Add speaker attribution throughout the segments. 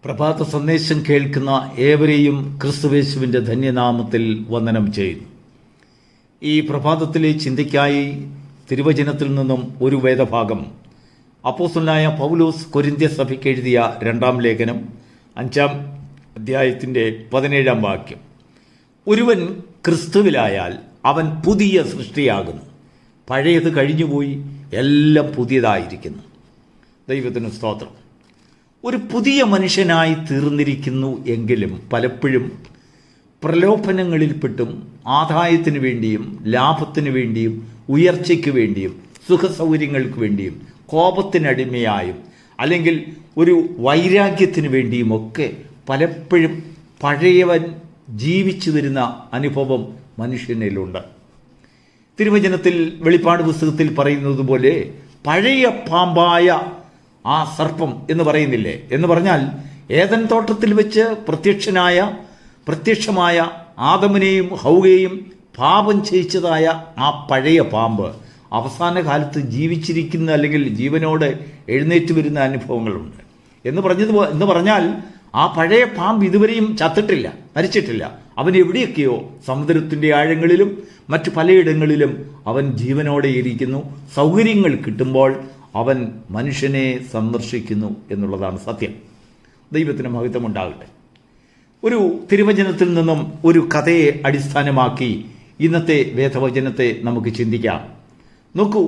Speaker 1: പ്രഭാത സന്ദേശം കേൾക്കുന്ന ഏവരെയും ക്രിസ്തുയേശുവിൻ്റെ ധന്യനാമത്തിൽ വന്ദനം ചെയ്യുന്നു. ഈ പ്രഭാതത്തിലെ ചിന്തയ്ക്കായി തിരുവചനത്തിൽ നിന്നും ഒരു വേദഭാഗം അപ്പോസ്തലനായ പൗലോസ് കൊരിന്ത്യ സഭയ്ക്ക് എഴുതിയ 2-ാം ലേഖനം 5-ാം അധ്യായത്തിൻ്റെ 17-ാം വാക്യം. ഒരുവൻ ക്രിസ്തുവിലായാൽ അവൻ പുതിയ സൃഷ്ടിയാകുന്നു, പഴയത് കഴിഞ്ഞുപോയി, എല്ലാം പുതിയതായിരിക്കുന്നു. ദൈവത്തിന് സ്തോത്രം. ഒരു പുതിയ മനുഷ്യനായി തീർന്നിരിക്കുന്നു എങ്കിലും പലപ്പോഴും പ്രലോഭനങ്ങളിൽപ്പെട്ടും ആദായത്തിന് വേണ്ടിയും ലാഭത്തിന് വേണ്ടിയും ഉയർച്ചയ്ക്ക് വേണ്ടിയും സുഖസൗകര്യങ്ങൾക്ക് വേണ്ടിയും കോപത്തിനടിമയായും അല്ലെങ്കിൽ ഒരു വൈരാഗ്യത്തിന് വേണ്ടിയുമൊക്കെ പലപ്പോഴും പഴയവൻ ജീവിച്ചു വരുന്ന അനുഭവം മനുഷ്യനിലുണ്ട്. തിരുവചനത്തിൽ വെളിപ്പാട് പുസ്തകത്തിൽ പറയുന്നത് പോലെ പഴയ പാമ്പായ ആ സർപ്പം എന്ന് പറയുന്നില്ലേ, എന്ന് പറഞ്ഞാൽ ഏദൻ തോട്ടത്തിൽ വെച്ച് പ്രത്യക്ഷമായ ആദമിനെയും ഹൗവയെയും പാപം ചെയ്യിച്ചതായ ആ പഴയ പാമ്പ് അവസാന കാലത്ത് ജീവിച്ചിരിക്കുന്ന അല്ലെങ്കിൽ ജീവനോടെ എഴുന്നേറ്റ് വരുന്ന അനുഭവങ്ങളുണ്ട് എന്ന് പറഞ്ഞാൽ ആ പഴയ പാമ്പ് ഇതുവരെയും ചത്തിട്ടില്ല, മരിച്ചിട്ടില്ല. അവൻ എവിടെയൊക്കെയോ സമുദ്രത്തിൻ്റെ ആഴങ്ങളിലും മറ്റു പലയിടങ്ങളിലും അവൻ ജീവനോടെ ഇരിക്കുന്നു. സൗകര്യങ്ങൾ കിട്ടുമ്പോൾ അവൻ മനുഷ്യനെ സന്ദർശിക്കുന്നു എന്നുള്ളതാണ് സത്യം. ദൈവത്തിന് മഹത്വമുണ്ടാകട്ടെ. ഒരു തിരുവചനത്തിൽ നിന്നും ഒരു കഥയെ അടിസ്ഥാനമാക്കി ഇന്നത്തെ വേദവചനത്തെ നമുക്ക് ചിന്തിക്കാം. നോക്കൂ,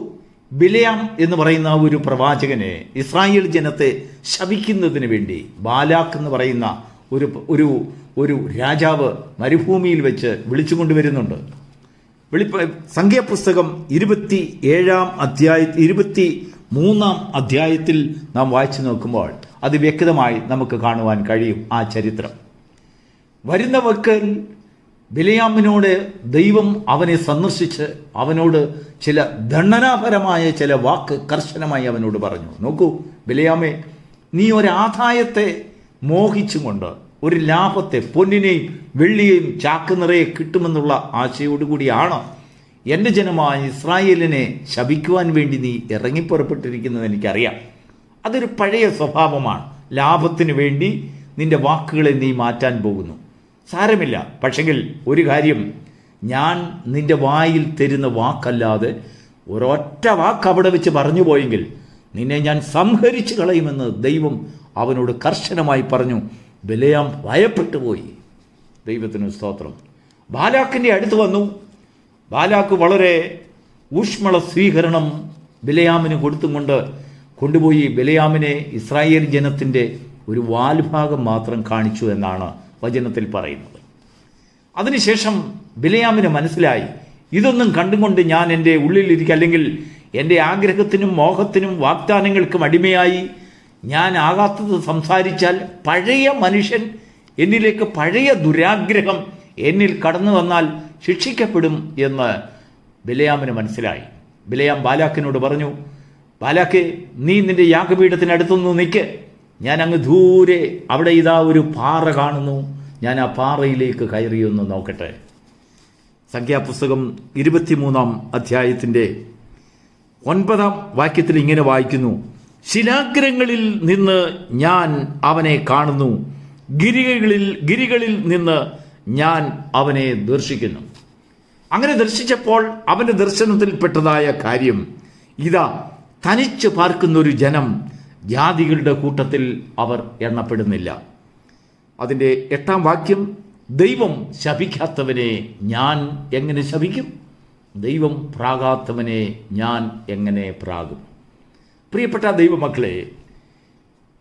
Speaker 1: ബിലയാം എന്ന് പറയുന്ന ഒരു പ്രവാചകനെ ഇസ്രായേൽ ജനത്തെ ശപിക്കുന്നതിന് വേണ്ടി ബാലാക്ക് എന്ന് പറയുന്ന ഒരു രാജാവ് മരുഭൂമിയിൽ വെച്ച് വിളിച്ചുകൊണ്ടുവരുന്നുണ്ട്. സംഖ്യാപുസ്തകം 23-ാം അധ്യായത്തിൽ നാം വായിച്ചു നോക്കുമ്പോൾ അത് വ്യക്തമായി നമുക്ക് കാണുവാൻ കഴിയും. ആ ചരിത്രം വരുന്ന വക്കൽ ബിലയാമിനോട് ദൈവം അവനെ സന്ദർശിച്ച് അവനോട് ചില ദണ്ഡനാപരമായ ചില വാക്ക് കർശനമായി അവനോട് പറഞ്ഞു. നോക്കൂ ബിലയാമേ, നീ ഒരാദായത്തെ മോഹിച്ചുകൊണ്ട് ഒരു ലാഭത്തെ, പൊന്നിനെയും വെള്ളിയെയും ചാക്ക് നിറയെ കിട്ടുമെന്നുള്ള ആശയോടുകൂടിയാണ് എൻ്റെ ജനമായ ഇസ്രായേലിനെ ശപിക്കുവാൻ വേണ്ടി നീ ഇറങ്ങിപ്പുറപ്പെട്ടിരിക്കുന്നത് എനിക്കറിയാം. അതൊരു പഴയ സ്വഭാവമാണ്. ലാഭത്തിന് വേണ്ടി നിന്റെ വാക്കുകളെ നീ മാറ്റാൻ പോകുന്നു. സാരമില്ല, പക്ഷെങ്കിൽ ഒരു കാര്യം, ഞാൻ നിന്റെ വായിൽ തരുന്ന വാക്കല്ലാതെ ഒരൊറ്റ വാക്ക് അവിടെ വെച്ച് പറഞ്ഞു പോയെങ്കിൽ നിന്നെ ഞാൻ സംഹരിച്ചു കളയുമെന്ന് ദൈവം അവനോട് കർശനമായി പറഞ്ഞു. ബിലയാം ഭയപ്പെട്ടു പോയി. ദൈവത്തിന് സ്തോത്രം. ബാലാക്കിൻ്റെ അടുത്ത് വന്നു. ബാലാക്ക് വളരെ ഊഷ്മള സ്വീകരണം ബിലയാമിന് കൊണ്ടുപോയി ബിലയാമിനെ ഇസ്രായേൽ ജനത്തിൻ്റെ ഒരു വാൽഭാഗം മാത്രം കാണിച്ചു എന്നാണ് വചനത്തിൽ പറയുന്നത്. അതിനുശേഷം ബിലയാമിന് മനസ്സിലായി, ഇതൊന്നും കണ്ടുകൊണ്ട് ഞാൻ എൻ്റെ ഉള്ളിലിരിക്കുക, അല്ലെങ്കിൽ എൻ്റെ ആഗ്രഹത്തിനും മോഹത്തിനും വാഗ്ദാനങ്ങൾക്കും അടിമയായി ഞാൻ ആകാത്തത് സംസാരിച്ചാൽ പഴയ മനുഷ്യൻ എന്നിലേക്ക്, പഴയ ദുരാഗ്രഹം എന്നിൽ കടന്നു വന്നാൽ ശിക്ഷിക്കപ്പെടും എന്ന് ബിലയാമിന് മനസ്സിലായി. ബിലയാം ബാലാക്കിനോട് പറഞ്ഞു, ബാലാക്കെ, നീ നിന്റെ യാഗപീഠത്തിനടുത്തൊന്ന് നിൽക്ക്, ഞാൻ അങ്ങ് ദൂരെ അവിടെ ഇതാ ഒരു പാറ കാണുന്നു, ഞാൻ ആ പാറയിലേക്ക് കയറിയൊന്ന് നോക്കട്ടെ. സംഖ്യാപുസ്തകം 23-ാം അധ്യായത്തിൻ്റെ 9-ാം വാക്യത്തിൽ ഇങ്ങനെ വായിക്കുന്നു, ശിലാഗ്രങ്ങളിൽ നിന്ന് ഞാൻ അവനെ കാണുന്നു, ഗിരികളിൽ നിന്ന് ഞാൻ അവനെ ദർശിക്കുന്നു. അങ്ങനെ ദർശിച്ചപ്പോൾ അവൻ്റെ ദർശനത്തിൽപ്പെട്ടതായ കാര്യം, ഇതാ തനിച്ച് പാർക്കുന്നൊരു ജനം, ജാതികളുടെ കൂട്ടത്തിൽ അവർ എണ്ണപ്പെടുന്നില്ല. അതിൻ്റെ 8-ാം വാക്യം, ദൈവം ശപിക്കാത്തവനെ ഞാൻ എങ്ങനെ ശപിക്കും? ദൈവം പ്രാകാത്തവനെ ഞാൻ എങ്ങനെ പ്രാകും? പ്രിയപ്പെട്ട ദൈവമക്കളെ,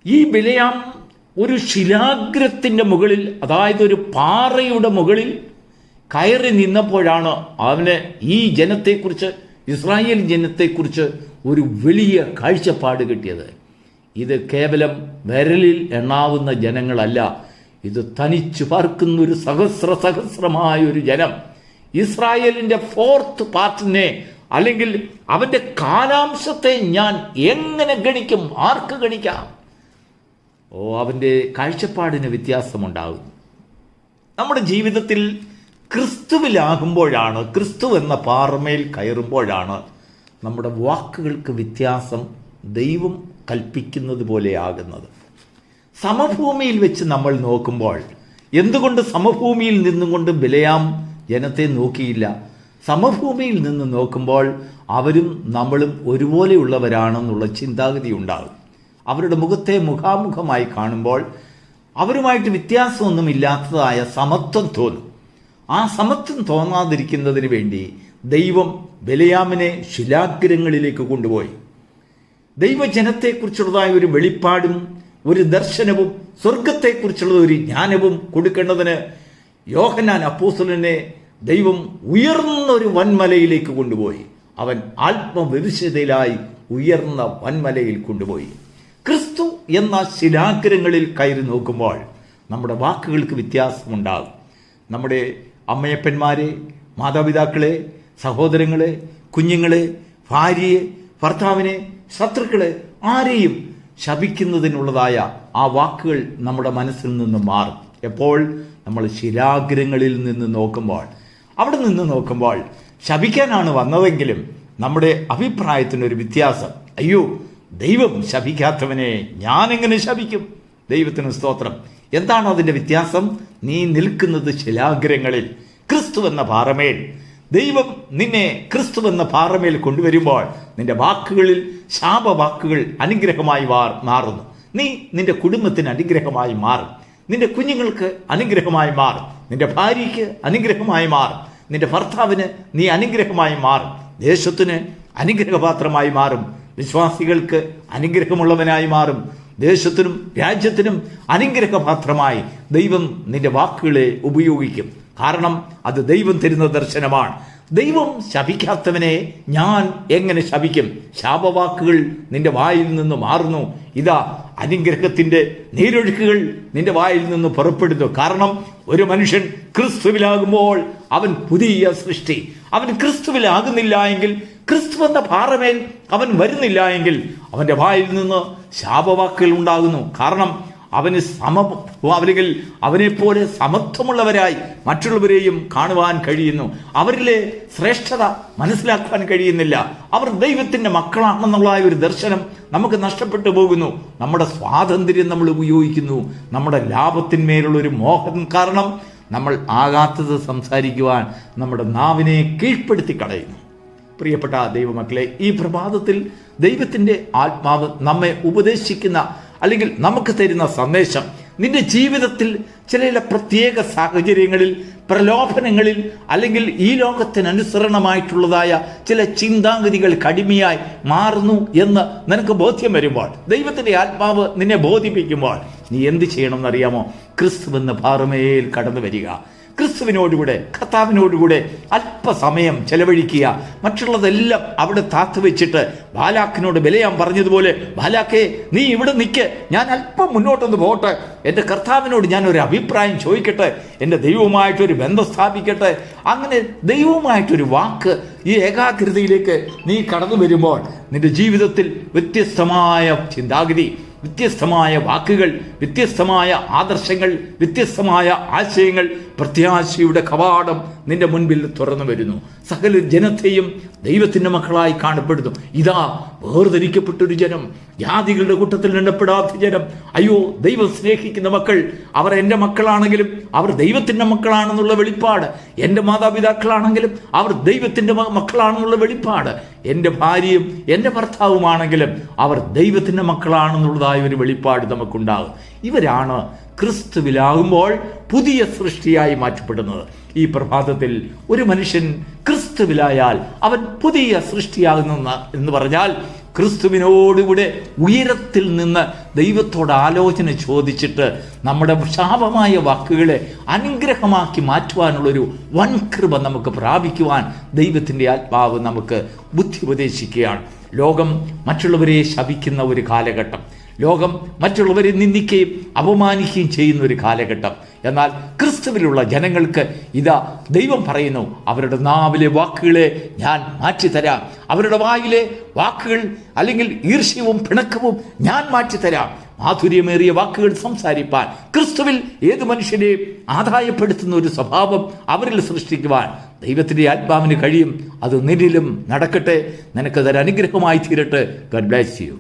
Speaker 1: ഈ ബിലയാം ഒരു ശിലാഗ്രത്തിൻ്റെ മുകളിൽ, അതായത് ഒരു പാറയുടെ മുകളിൽ കയറി നിന്നപ്പോഴാണ് അവന് ഈ ജനത്തെക്കുറിച്ച്, ഇസ്രായേൽ ജനത്തെക്കുറിച്ച് ഒരു വലിയ കാഴ്ചപ്പാട് കിട്ടിയത്. ഇത് കേവലം വിരലിൽ എണ്ണാവുന്ന ജനങ്ങളല്ല, ഇത് തനിച്ചു പാർക്കുന്ന ഒരു സഹസ്രമായ ഒരു ജനം. ഇസ്രായേലിൻ്റെ 4th പാർട്ടിനെ, അല്ലെങ്കിൽ അവൻ്റെ കാലാംശത്തെ ഞാൻ എങ്ങനെ ഗണിക്കും? ആർക്ക് ഗണിക്കാം? അവൻ്റെ കാഴ്ചപ്പാടിന് വ്യത്യാസമുണ്ടാകും. നമ്മുടെ ജീവിതത്തിൽ ക്രിസ്തുവിലാകുമ്പോഴാണ്, ക്രിസ്തു എന്ന പാറമേൽ കയറുമ്പോഴാണ് നമ്മുടെ വാക്കുകൾക്ക് വ്യത്യാസം ദൈവം കൽപ്പിക്കുന്നത് പോലെ ആകുന്നത്. സമഭൂമിയിൽ വെച്ച് നമ്മൾ നോക്കുമ്പോൾ എന്തുകൊണ്ട് സമഭൂമിയിൽ നിന്നും കൊണ്ട് ബിലയാം ജനത്തെ നോക്കിയില്ല? സമഭൂമിയിൽ നിന്ന് നോക്കുമ്പോൾ അവരും നമ്മളും ഒരുപോലെയുള്ളവരാണെന്നുള്ള ചിന്താഗതി ഉണ്ടാകും. അവരുടെ മുഖത്തെ മുഖാമുഖമായി കാണുമ്പോൾ അവരുമായിട്ട് വ്യത്യാസമൊന്നുമില്ലാത്തതായ സമത്വം തോന്നും. ആ സമത്വം തോന്നാതിരിക്കുന്നതിന് വേണ്ടി ദൈവം ബിലയാമിനെ ശിലാഗ്രഹങ്ങളിലേക്ക് കൊണ്ടുപോയി. ദൈവജനത്തെക്കുറിച്ചുള്ളതായ ഒരു വെളിപ്പാടും ഒരു ദർശനവും സ്വർഗത്തെക്കുറിച്ചുള്ള ഒരു ജ്ഞാനവും കൊടുക്കേണ്ടതിന് യോഹന്നാൻ അപ്പോസ്തലനെ ദൈവം ഉയർന്ന ഒരു വൻമലയിലേക്ക് കൊണ്ടുപോയി. അവൻ ആത്മവിവിശതയിലായി ഉയർന്ന വൻമലയിൽ കൊണ്ടുപോയി. ക്രിസ്തു എന്ന ശിലാഗ്രഹങ്ങളിൽ കയറി നോക്കുമ്പോൾ നമ്മുടെ വാക്കുകൾക്ക് വ്യത്യാസമുണ്ടാകും. നമ്മുടെ അമ്മയപ്പന്മാരെ, മാതാപിതാക്കളെ, സഹോദരങ്ങളെ, കുഞ്ഞുങ്ങളെ, ഭാര്യയെ, ഭർത്താവിനെ, ശത്രുക്കളെ ആരെയും ശപിക്കുന്നതിനുള്ളതായ ആ വാക്കുകൾ നമ്മുടെ മനസ്സിൽ നിന്ന് മാറും. എപ്പോൾ നമ്മൾ ശിലാഗ്രഹങ്ങളിൽ നിന്ന് നോക്കുമ്പോൾ, അവിടെ നിന്ന് നോക്കുമ്പോൾ ശപിക്കാനാണ് വന്നതെങ്കിലും നമ്മുടെ അഭിപ്രായത്തിനൊരു വ്യത്യാസം. അയ്യോ, ദൈവം ശപിക്കാത്തവനെ ഞാൻ എങ്ങനെ ശപിക്കും? ദൈവത്തിന് സ്തോത്രം. എന്താണ് അതിൻ്റെ വ്യത്യാസം? നീ നിൽക്കുന്നത് ശിലാഗ്രഹങ്ങളിൽ, ക്രിസ്തു എന്ന പാറമേൽ. ദൈവം നിന്നെ ക്രിസ്തു എന്ന പാറമേൽ കൊണ്ടുവരുമ്പോൾ നിന്റെ വാക്കുകളിൽ ശാപവാക്കുകൾ അനുഗ്രഹമായി മാറുന്നു. നീ നിന്റെ കുടുംബത്തിന് അനുഗ്രഹമായി മാറും. നിന്റെ കുഞ്ഞുങ്ങൾക്ക് അനുഗ്രഹമായി മാറും. നിന്റെ ഭാര്യയ്ക്ക് അനുഗ്രഹമായി മാറും. നിന്റെ ഭർത്താവിന് നീ അനുഗ്രഹമായി മാറും. ദേശത്തിന് അനുഗ്രഹപാത്രമായി മാറും. വിശ്വാസികൾക്ക് അനുഗ്രഹമുള്ളവനായി മാറും. ദേശത്തിനും രാജ്യത്തിനും അനുഗ്രഹപാത്രമായി ദൈവം നിന്റെ വാക്കുകളെ ഉപയോഗിക്കും. കാരണം അത് ദൈവം തരുന്ന ദർശനമാണ്. ദൈവം ശപിക്കാത്തവനെ ഞാൻ എങ്ങനെ ശപിക്കും? ശാപവാക്കുകൾ നിന്റെ വായിൽ നിന്ന് മാറുന്നു. ഇതാ അനുഗ്രഹത്തിന്റെ നീരൊഴുക്കുകൾ നിന്റെ വായിൽ നിന്ന് പുറപ്പെടുന്നു. കാരണം ഒരു മനുഷ്യൻ ക്രിസ്തുവിലാകുമ്പോൾ അവൻ പുതിയ സൃഷ്ടി. അവൻ ക്രിസ്തുവിലാകുന്നില്ല എങ്കിൽ, ക്രിസ്തു എന്ന പാറമേൽ അവൻ വരുന്നില്ല എങ്കിൽ അവന്റെ വായിൽ നിന്ന് ശാപവാക്കുകൾ ഉണ്ടാകുന്നു. കാരണം അവന് അല്ലെങ്കിൽ അവനെപ്പോലെ സമത്വമുള്ളവരായി മറ്റുള്ളവരെയും കാണുവാൻ കഴിയുന്നു. അവരിലെ ശ്രേഷ്ഠത മനസ്സിലാക്കാൻ കഴിയുന്നില്ല. അവർ ദൈവത്തിന്റെ മക്കളാണെന്നുള്ള ഒരു ദർശനം നമുക്ക് നഷ്ടപ്പെട്ടു പോകുന്നു. നമ്മുടെ സ്വാതന്ത്ര്യം നമ്മൾ ഉപയോഗിക്കുന്നു. നമ്മുടെ ലാഭത്തിന്മേലുള്ളൊരു മോഹം കാരണം നമ്മൾ ആകാത്തത് സംസാരിക്കുവാൻ നമ്മുടെ നാവിനെ കീഴ്പ്പെടുത്തി കളയുന്നു. പ്രിയപ്പെട്ട ദൈവമക്കളെ, ഈ പ്രഭാതത്തിൽ ദൈവത്തിന്റെ ആത്മാവ് നമ്മെ ഉപദേശിക്കുന്ന അല്ലെങ്കിൽ നമുക്ക് തരുന്ന സന്ദേശം, നിന്റെ ജീവിതത്തിൽ ചില പ്രത്യേക സാഹചര്യങ്ങളിൽ, പ്രലോഭനങ്ങളിൽ, അല്ലെങ്കിൽ ഈ ലോകത്തിനനുസരണമായിട്ടുള്ളതായ ചില ചിന്താഗതികൾ കടിമയായി മാറുന്നു എന്ന് നിനക്ക് ബോധ്യം വരുമ്പോൾ, ദൈവത്തിന്റെ ആത്മാവ് നിന്നെ ബോധിപ്പിക്കുമ്പോൾ നീ എന്ത് ചെയ്യണം എന്നറിയാമോ? ക്രിസ്തു എന്ന പാറമേൽ കടന്നു വരിക. ക്രിസ്തുവിനോടുകൂടെ, കർത്താവിനോടുകൂടെ അല്പസമയം ചെലവഴിക്കുക. മറ്റുള്ളതെല്ലാം അവിടെ താത്തു വെച്ചിട്ട് ബാലാക്കിനോട് ബിലയാം പറഞ്ഞതുപോലെ, ബാലാക്കേ നീ ഇവിടെ നിൽക്ക്, ഞാൻ അല്പം മുന്നോട്ടൊന്ന് പോട്ടെ, എൻ്റെ കർത്താവിനോട് ഞാൻ ഒരു അഭിപ്രായം ചോദിക്കട്ടെ, എൻ്റെ ദൈവവുമായിട്ടൊരു ബന്ധം സ്ഥാപിക്കട്ടെ. അങ്ങനെ ദൈവവുമായിട്ടൊരു വാക്ക്, ഈ ഏകാഗ്രതയിലേക്ക് നീ കടന്നു വരുമ്പോൾ നിന്റെ ജീവിതത്തിൽ വ്യത്യസ്തമായ ചിന്താഗതി, വ്യത്യസ്തമായ വാക്കുകൾ, വ്യത്യസ്തമായ ആദർശങ്ങൾ, വ്യത്യസ്തമായ ആശയങ്ങൾ, പ്രത്യാശയുടെ കവാടം നിന്റെ മുൻപിൽ തുറന്നു വരുന്നു. സകല ജനത്തെയും ദൈവത്തിന്റെ മക്കളായി കാണപ്പെടുന്നു. ഇതാ വേർതിരിക്കപ്പെട്ടൊരു ജനം, ജാതികളുടെ കൂട്ടത്തിൽ എണ്ണപ്പെടാത്ത ജനം. അയ്യോ, ദൈവം സ്നേഹിക്കുന്ന മക്കൾ, അവർ എൻ്റെ മക്കളാണെങ്കിലും അവർ ദൈവത്തിന്റെ മക്കളാണെന്നുള്ള വെളിപ്പാട്. എൻ്റെ മാതാപിതാക്കളാണെങ്കിലും അവർ ദൈവത്തിന്റെ മക്കളാണെന്നുള്ള വെളിപ്പാട്. എൻ്റെ ഭാര്യയും എൻ്റെ ഭർത്താവുമാണെങ്കിലും അവർ ദൈവത്തിന്റെ മക്കളാണെന്നുള്ളതായ ഒരു വെളിപ്പാട് നമുക്കുണ്ടാകും. ഇവരാണ് ക്രിസ്തുവിലാകുമ്പോൾ പുതിയ സൃഷ്ടിയായി മാറ്റപ്പെടുന്നത്. ഈ പ്രഭാതത്തിൽ ഒരു മനുഷ്യൻ ക്രിസ്തുവിലായാൽ അവൻ പുതിയ സൃഷ്ടിയാകുന്നു എന്ന് പറഞ്ഞാൽ, ക്രിസ്തുവിനോടുകൂടെ ഉയരത്തിൽ നിന്ന് ദൈവത്തോട് ആലോചന ചോദിച്ചിട്ട് നമ്മുടെ ശാപമായ വാക്കുകളെ അനുഗ്രഹമാക്കി മാറ്റുവാനുള്ളൊരു വൻകൃപ നമുക്ക് പ്രാപിക്കുവാൻ ദൈവത്തിൻ്റെ ആത്മാവ് നമുക്ക് ബുദ്ധി ഉപദേശിക്കുകയാണ്. ലോകം മറ്റുള്ളവരെ ശപിക്കുന്ന ഒരു കാലഘട്ടം, ലോകം മറ്റുള്ളവരെ നിന്ദിക്കുകയും അപമാനിക്കുകയും ചെയ്യുന്ന ഒരു കാലഘട്ടം. എന്നാൽ ക്രിസ്തുവിലുള്ള ജനങ്ങൾക്ക് ഇതാ ദൈവം പറയുന്നു, അവരുടെ നാവിലെ വാക്കുകളെ ഞാൻ മാറ്റിത്തരാം. അവരുടെ വായിലെ വാക്കുകൾ അല്ലെങ്കിൽ ഈർഷ്യവും പിണക്കവും ഞാൻ മാറ്റിത്തരാം. മാധുര്യമേറിയ വാക്കുകൾ സംസാരിപ്പാൻ, ക്രിസ്തുവിൽ ഏത് മനുഷ്യനെയും ആദായപ്പെടുത്തുന്ന ഒരു സ്വഭാവം അവരിൽ സൃഷ്ടിക്കുവാൻ ദൈവത്തിൻ്റെ ആത്മാവിന് കഴിയും. അത് നിന്നിലും നടക്കട്ടെ. നിനക്കതൊരു അനുഗ്രഹമായി തീരട്ടെ. God bless you.